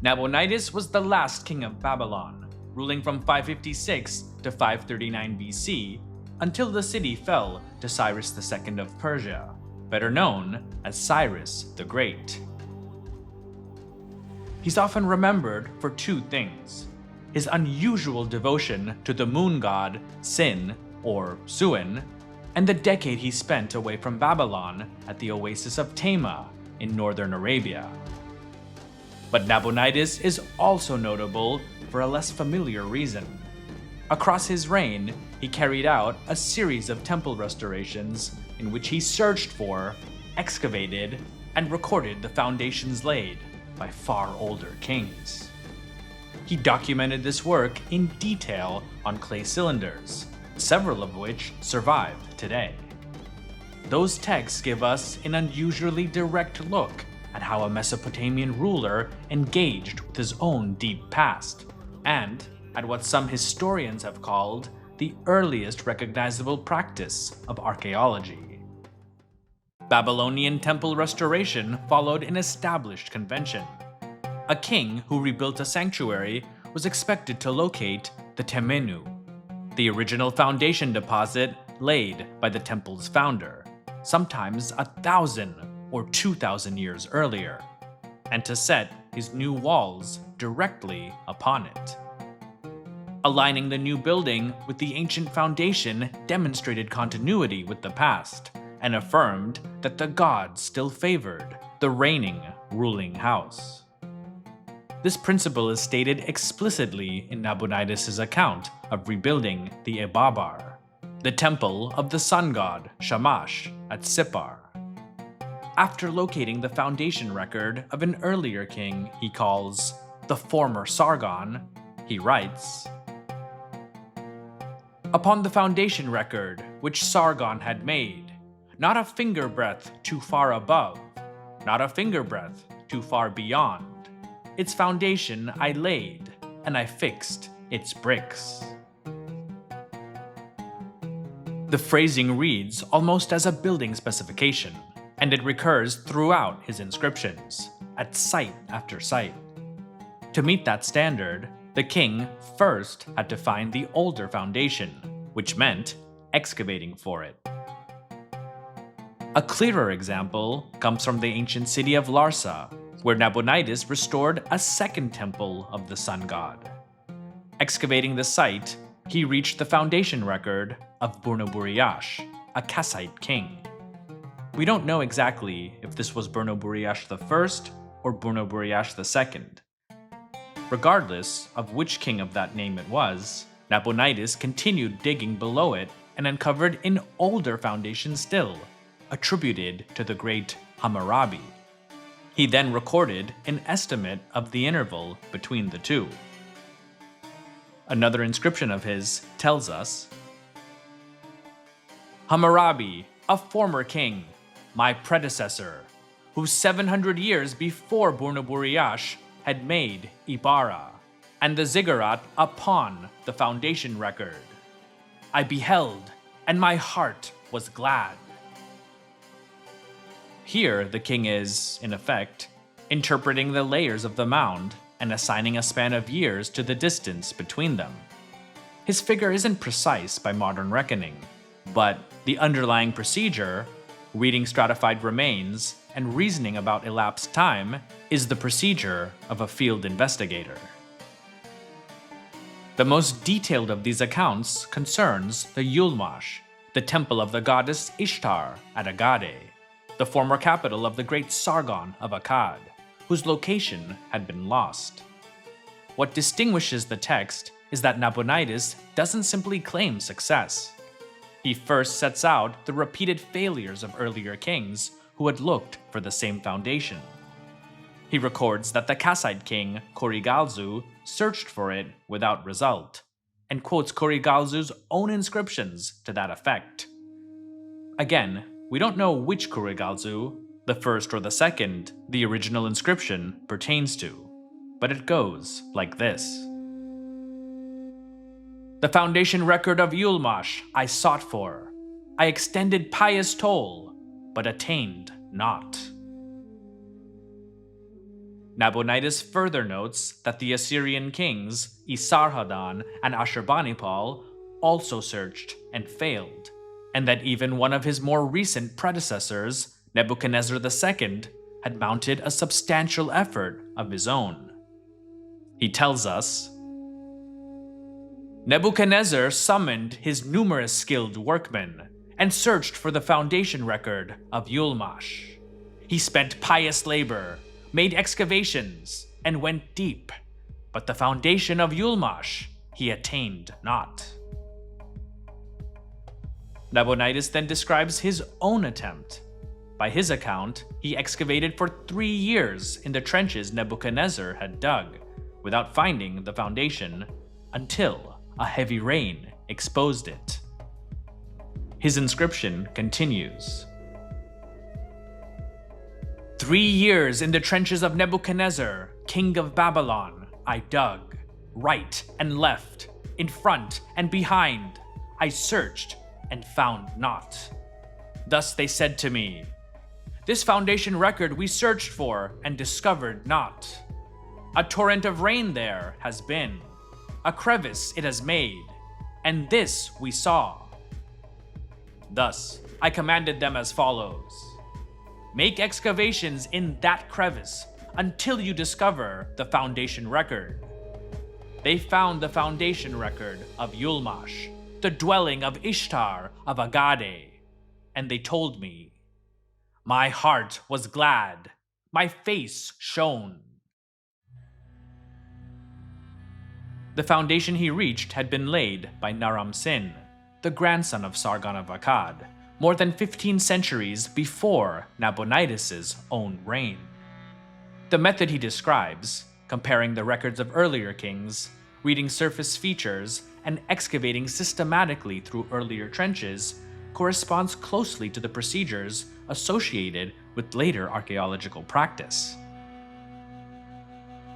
Nabonidus was the last king of Babylon, ruling from 556 to 539 BC until the city fell to Cyrus II of Persia, better known as Cyrus the Great. He's often remembered for two things: his unusual devotion to the moon god Sin, or Suin, and the decade he spent away from Babylon at the oasis of Tema in northern Arabia. But Nabonidus is also notable for a less familiar reason. Across his reign, he carried out a series of temple restorations in which he searched for, excavated, and recorded the foundations laid by far older kings. He documented this work in detail on clay cylinders, several of which survive today. Those texts give us an unusually direct look at how a Mesopotamian ruler engaged with his own deep past, and at what some historians have called the earliest recognizable practice of archaeology. Babylonian temple restoration followed an established convention. A king who rebuilt a sanctuary was expected to locate the Temenu, the original foundation deposit laid by the temple's founder, sometimes 1,000 or 2,000 years earlier, and to set his new walls directly upon it. Aligning the new building with the ancient foundation demonstrated continuity with the past and affirmed that the gods still favored the reigning ruling house. This principle is stated explicitly in Nabonidus' account of rebuilding the Ebabar, the temple of the sun god Shamash at Sippar. After locating the foundation record of an earlier king he calls the former Sargon, he writes, "Upon the foundation record which Sargon had made, not a finger breadth too far above, not a finger breadth too far beyond, its foundation I laid, and I fixed its bricks." The phrasing reads almost as a building specification, and it recurs throughout his inscriptions, at site after site. To meet that standard, the king first had to find the older foundation, which meant excavating for it. A clearer example comes from the ancient city of Larsa, where Nabonidus restored a second temple of the sun god. Excavating the site, he reached the foundation record of Burnaburiash, a Kassite king. We don't know exactly if this was Burnaburiash I or Burnaburiash II. Regardless of which king of that name it was, Nabonidus continued digging below it and uncovered an older foundation still, attributed to the great Hammurabi. He then recorded an estimate of the interval between the two. Another inscription of his tells us, "Hammurabi, a former king, my predecessor, who 700 years before Burnaburiash had made Ibara, and the ziggurat upon the foundation record. I beheld, and my heart was glad." Here, the king is, in effect, interpreting the layers of the mound and assigning a span of years to the distance between them. His figure isn't precise by modern reckoning, but the underlying procedure, reading stratified remains and reasoning about elapsed time, is the procedure of a field investigator. The most detailed of these accounts concerns the Yulmash, the temple of the goddess Ishtar at Agade, the former capital of the great Sargon of Akkad, whose location had been lost. What distinguishes the text is that Nabonidus doesn't simply claim success. He first sets out the repeated failures of earlier kings who had looked for the same foundation. He records that the Kassite king Kurigalzu searched for it without result, and quotes Kurigalzu's own inscriptions to that effect. Again, we don't know which Kurigalzu, the first or the second, the original inscription pertains to, but it goes like this. "The foundation record of Yulmash I sought for. I extended pious toll, but attained not." Nabonidus further notes that the Assyrian kings Esarhaddon and Ashurbanipal also searched and failed, and that even one of his more recent predecessors, Nebuchadnezzar II, had mounted a substantial effort of his own. He tells us, Nebuchadnezzar summoned his numerous skilled workmen and searched for the foundation record of Yulmash. He spent pious labor, made excavations, and went deep, but the foundation of Yulmash he attained not. Nabonidus then describes his own attempt. By his account, he excavated for 3 years in the trenches Nebuchadnezzar had dug, without finding the foundation, until a heavy rain exposed it. His inscription continues. 3 years in the trenches of Nebuchadnezzar, king of Babylon, I dug, right and left, in front and behind. I searched and found naught. Thus they said to me, this foundation record we searched for and discovered not. A torrent of rain there has been, a crevice it has made, and this we saw. Thus I commanded them as follows. Make excavations in that crevice until you discover the foundation record. They found the foundation record of Yulmash, the dwelling of Ishtar of Agade, and they told me. My heart was glad, my face shone. The foundation he reached had been laid by Naram-Sin, the grandson of Sargon of Akkad, more than 15 centuries before Nabonidus' own reign. The method he describes, comparing the records of earlier kings, reading surface features, and excavating systematically through earlier trenches, corresponds closely to the procedures associated with later archaeological practice.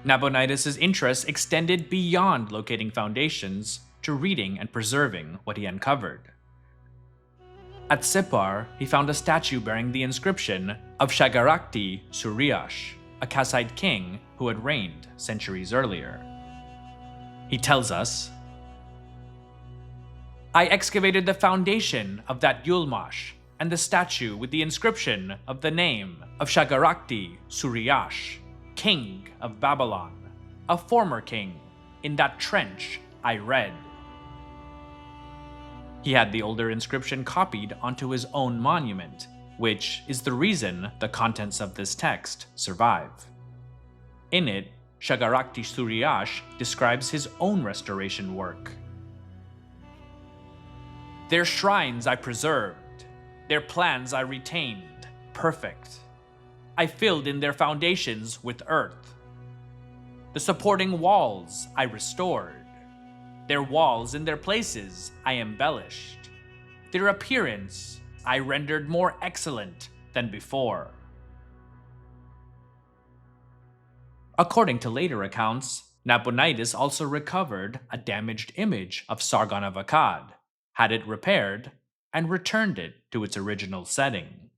Nabonidus' interest extended beyond locating foundations to reading and preserving what he uncovered. At Sippar, he found a statue bearing the inscription of Shagarakti Suriash, a Kassite king who had reigned centuries earlier. He tells us, I excavated the foundation of that Yulmash and the statue with the inscription of the name of Shagarakti Suriash, king of Babylon, a former king. In that trench I read. He had the older inscription copied onto his own monument, which is the reason the contents of this text survive. In it, Shagarakti Suriash describes his own restoration work. Their shrines I preserved, their plans I retained, perfect. I filled in their foundations with earth. The supporting walls I restored. Their walls in their places I embellished. Their appearance I rendered more excellent than before. According to later accounts, Nabonidus also recovered a damaged image of Sargon of Akkad, had it repaired, and returned it to its original setting.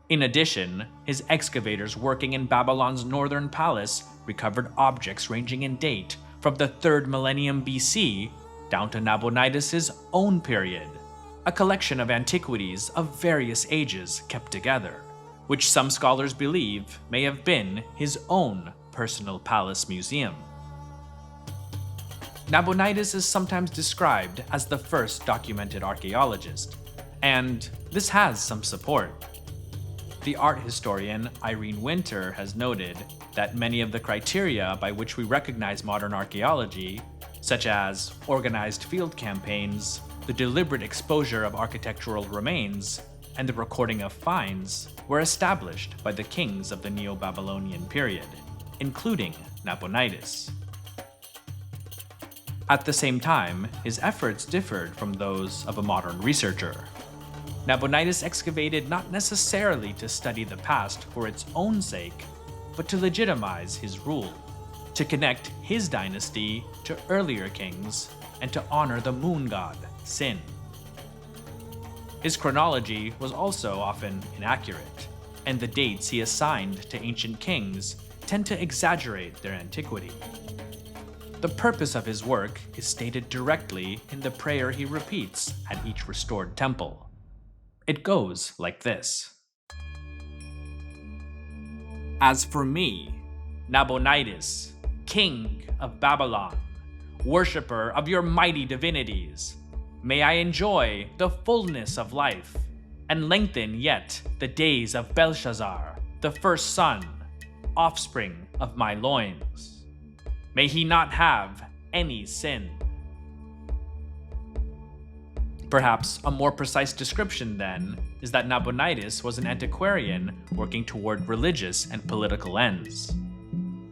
In addition, his excavators working in Babylon's northern palace recovered objects ranging in date from the 3rd millennium BC down to Nabonidus' own period, a collection of antiquities of various ages kept together, which some scholars believe may have been his own personal palace museum. Nabonidus is sometimes described as the first documented archaeologist, and this has some support. The art historian Irene Winter has noted that many of the criteria by which we recognize modern archaeology, such as organized field campaigns, the deliberate exposure of architectural remains, and the recording of finds, were established by the kings of the Neo-Babylonian period, including Nabonidus. At the same time, his efforts differed from those of a modern researcher. Nabonidus excavated not necessarily to study the past for its own sake, but to legitimize his rule, to connect his dynasty to earlier kings, and to honor the moon god, Sin. His chronology was also often inaccurate, and the dates he assigned to ancient kings tend to exaggerate their antiquity. The purpose of his work is stated directly in the prayer he repeats at each restored temple. It goes like this. As for me, Nabonidus, king of Babylon, worshipper of your mighty divinities, may I enjoy the fullness of life and lengthen yet the days of Belshazzar, the first son, offspring of my loins. May he not have any sin. Perhaps a more precise description, then, is that Nabonidus was an antiquarian working toward religious and political ends.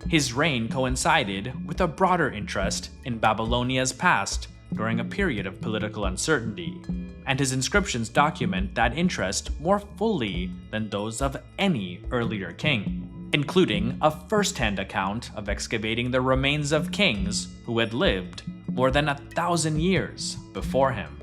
His reign coincided with a broader interest in Babylonia's past during a period of political uncertainty, and his inscriptions document that interest more fully than those of any earlier king, including a first-hand account of excavating the remains of kings who had lived more than 1,000 years before him.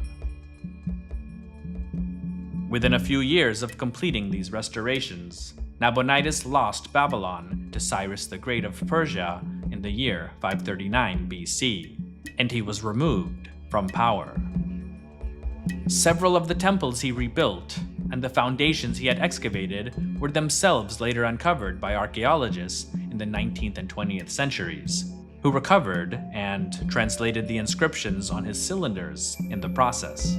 Within a few years of completing these restorations, Nabonidus lost Babylon to Cyrus the Great of Persia in the year 539 BC, and he was removed from power. Several of the temples he rebuilt and the foundations he had excavated were themselves later uncovered by archaeologists in the 19th and 20th centuries, who recovered and translated the inscriptions on his cylinders in the process.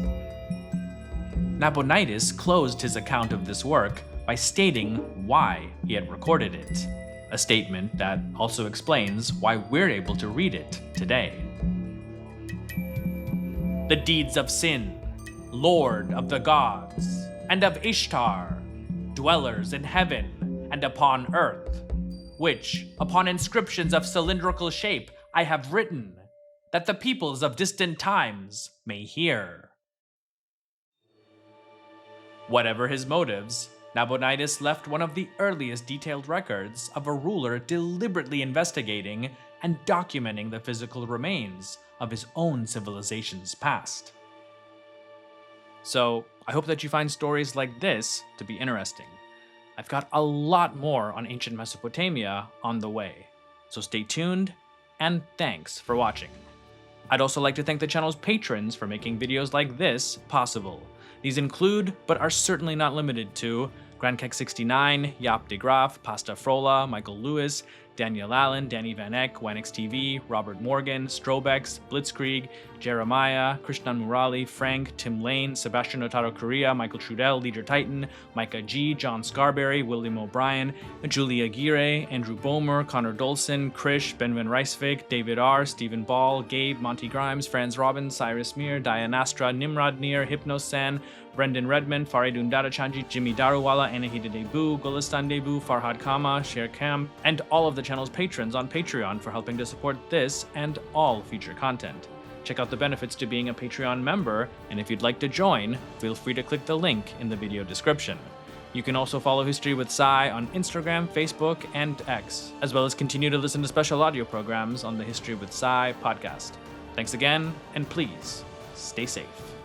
Nabonidus closed his account of this work by stating why he had recorded it, a statement that also explains why we're able to read it today. The deeds of Sin, Lord of the gods, and of Ishtar, dwellers in heaven and upon earth, which, upon inscriptions of cylindrical shape, I have written, that the peoples of distant times may hear. Whatever his motives, Nabonidus left one of the earliest detailed records of a ruler deliberately investigating and documenting the physical remains of his own civilization's past. So, I hope that you find stories like this to be interesting. I've got a lot more on ancient Mesopotamia on the way, so stay tuned, and thanks for watching. I'd also like to thank the channel's patrons for making videos like this possible. These include, but are certainly not limited to, GrandKek69, Yap de Graaf, Pasta Frola, Michael Lewis, Daniel Allen, Danny Van Eck, Wanix TV, Robert Morgan, Strobex, Blitzkrieg, Jeremiah, Krishnan Murali, Frank, Tim Lane, Sebastian Otaro Correa, Michael Trudell, Leader Titan, Micah G, John Scarberry, William O'Brien, Julia Gire, Andrew Bomer, Connor Dolson, Krish, Benvin Reisvik, David R, Stephen Ball, Gabe, Monty Grimes, Franz Robbins, Cyrus Mir, Dianastra, Nimrod Nir, Hypnosan, Brendan Redmond, Faridun Dadachanji, Jimmy Daruwala, Anahita Debu, Golistan Debu, Farhad Kama, Sher Kam, and all of the channel's patrons on Patreon for helping to support this and all future content. Check out the benefits to being a Patreon member, and if you'd like to join, feel free to click the link in the video description. You can also follow History with Sai on Instagram, Facebook, and X, as well as continue to listen to special audio programs on the History with Sai podcast. Thanks again, and please, stay safe.